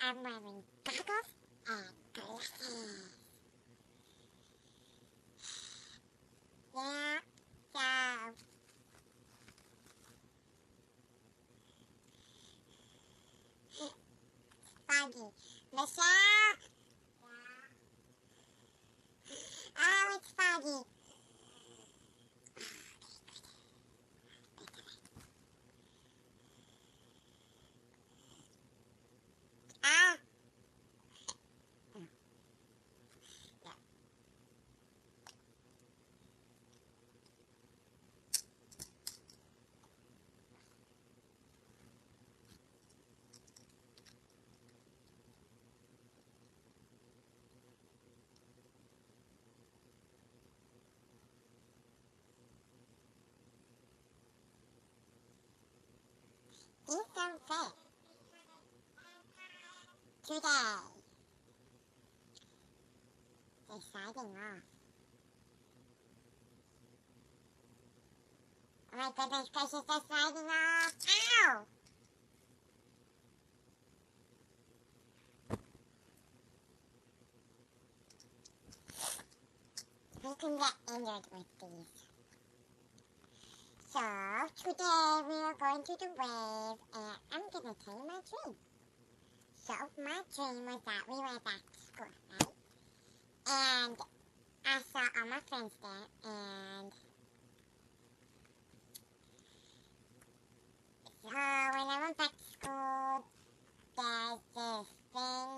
I'm wearing goggles and glasses. Yeah, so foggy. Michelle? Oh, it's foggy. Ah, yeah. He's so fit. Today, deciding off. Oh my goodness gracious, they're sliding off. Ow! We can get injured with these. So, today we are going to the rave, and I'm going to tell you my dream. So, my dream was that we were back to school, right? And I saw all my friends there, and so when I went back to school, there's this thing,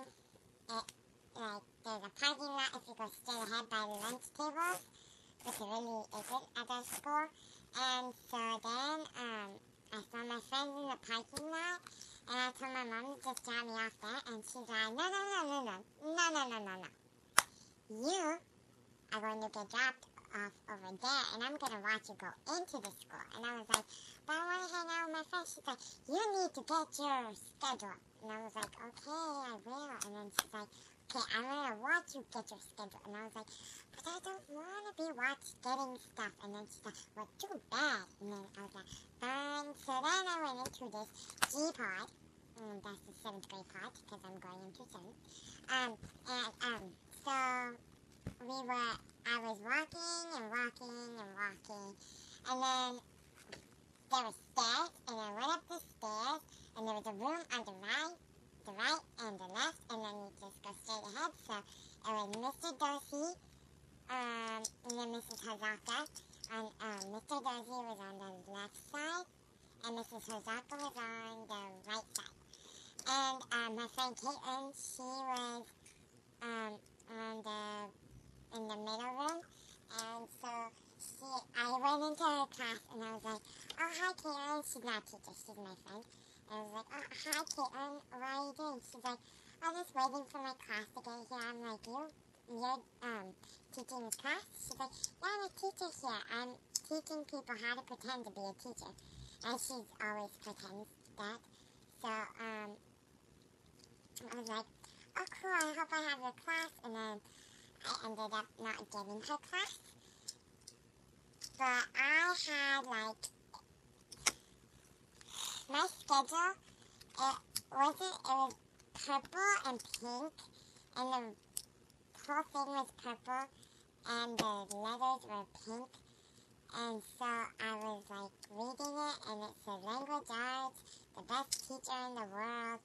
there's a parking lot if you go straight ahead by the lunch table, which really isn't at our school. And so then, I saw my friends in the parking lot, and I told my mom to just drop me off there, and she's like, no. You are going to get dropped off over there, and I'm going to watch you go into the school. And I was like, but I want to hang out with my friends. She's like, you need to get your schedule. And I was like, okay, I will. And then she's like, okay, I'm going to watch you get your schedule. And I was like, but I don't want to be watched getting stuff. And then she's like, well, too bad. And then I was like, fine. So then I went into this G-pod. That's the 7th grade pod, because I'm going into 7th. So I was walking, and then there were stairs, and I went up the stairs, and there was a room on the right, and the left, and then you just go straight ahead. So it was Mr. Dorsey, and then Mrs. Hazaka, and Mr. Dorsey was on the left side, and Mrs. Hazaka was on the right side. And my friend Caitlin, she was in the middle room, and so I went into her class, and I was like, oh, hi, Caitlin. She's not a teacher, she's my friend. And I was like, oh, hi, Caitlin, what are you doing? She's like, I'm just waiting for my class to get here. I'm like, you're teaching this class? She's like, yeah, I'm a teacher here. I'm teaching people how to pretend to be a teacher. And she always pretends that. So, I was like, oh, cool, I hope I have your class. And then I ended up not getting her class. But I had, my schedule, it was purple and pink, and the whole thing was purple, and the letters were pink. And so I was, reading it, and it said language arts, the best teacher in the world,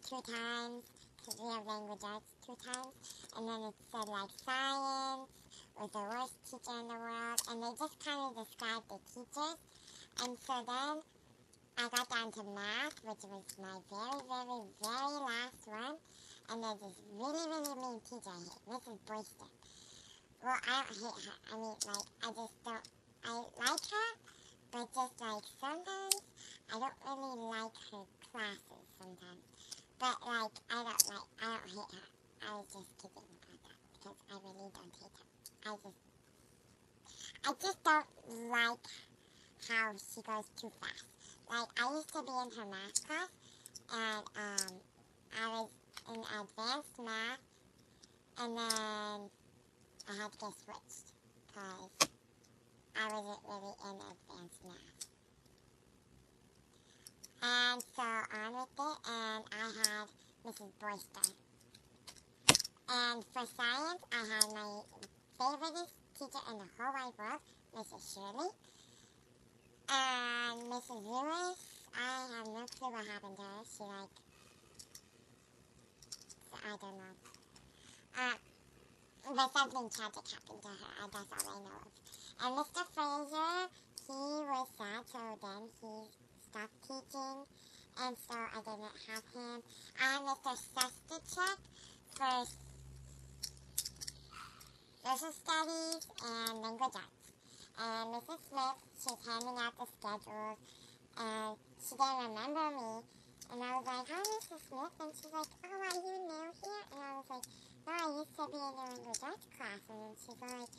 2 times, because we have language arts 2 times. And then it said, science was the worst teacher in the world. And they just kind of described the teachers. And so then I got down to math, which was my very, very, very last one. And there's this really, really mean teacher I hate, Mrs. Boyster. Well, I don't hate her. I mean, I just don't, I like her, but just, sometimes I don't really like her classes sometimes. But, I don't hate her. I was just kidding about that, because I really don't hate her. I just don't like how she goes too fast. I used to be in her math class, and, I was in advanced math, and then I had to get switched, because I wasn't really in advanced math. And so on with it, and I had Miss Mrs. Boyster. And for science, I had my favorite teacher in the whole wide world, Mrs. Shirley. And Mrs. Lewis, I have no clue what happened to her. She, like, I don't know. But something tragic happened to her. That's all I know of. And Mr. Fraser, he was sad, so then he stopped teaching. And so I didn't have him. I had Mr. Sustachek for social studies and language arts. And Mrs. Smith, she was handing out the schedules, and she didn't remember me. And I was like, hi, Mrs. Smith. And she's like, oh, are you new here? And I was like, no, I used to be in the language arts class. And then she's like,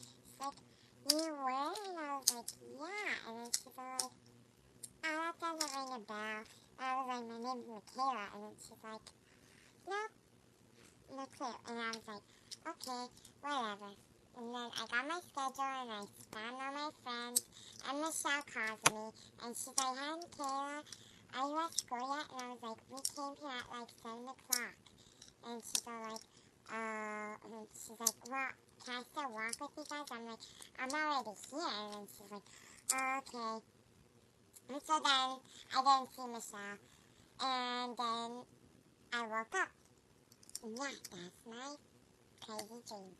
you were? And I was like, yeah. And then she's like, oh, that doesn't ring a bell. And I was like, my name's Michayla. And then she's like, no clue. And I was like, okay, whatever. And then I got my schedule and I found all my friends. And Michelle calls me. And she's like, hi, Michayla. Are you at school yet? And I was like, we came here at like 7 o'clock. And she's all like, and she's like, well, can I still walk with you guys? I'm like, I'm already here. And then she's like, oh, okay. And so then I didn't see Michelle. And then I woke up. And yeah, that's my crazy dream.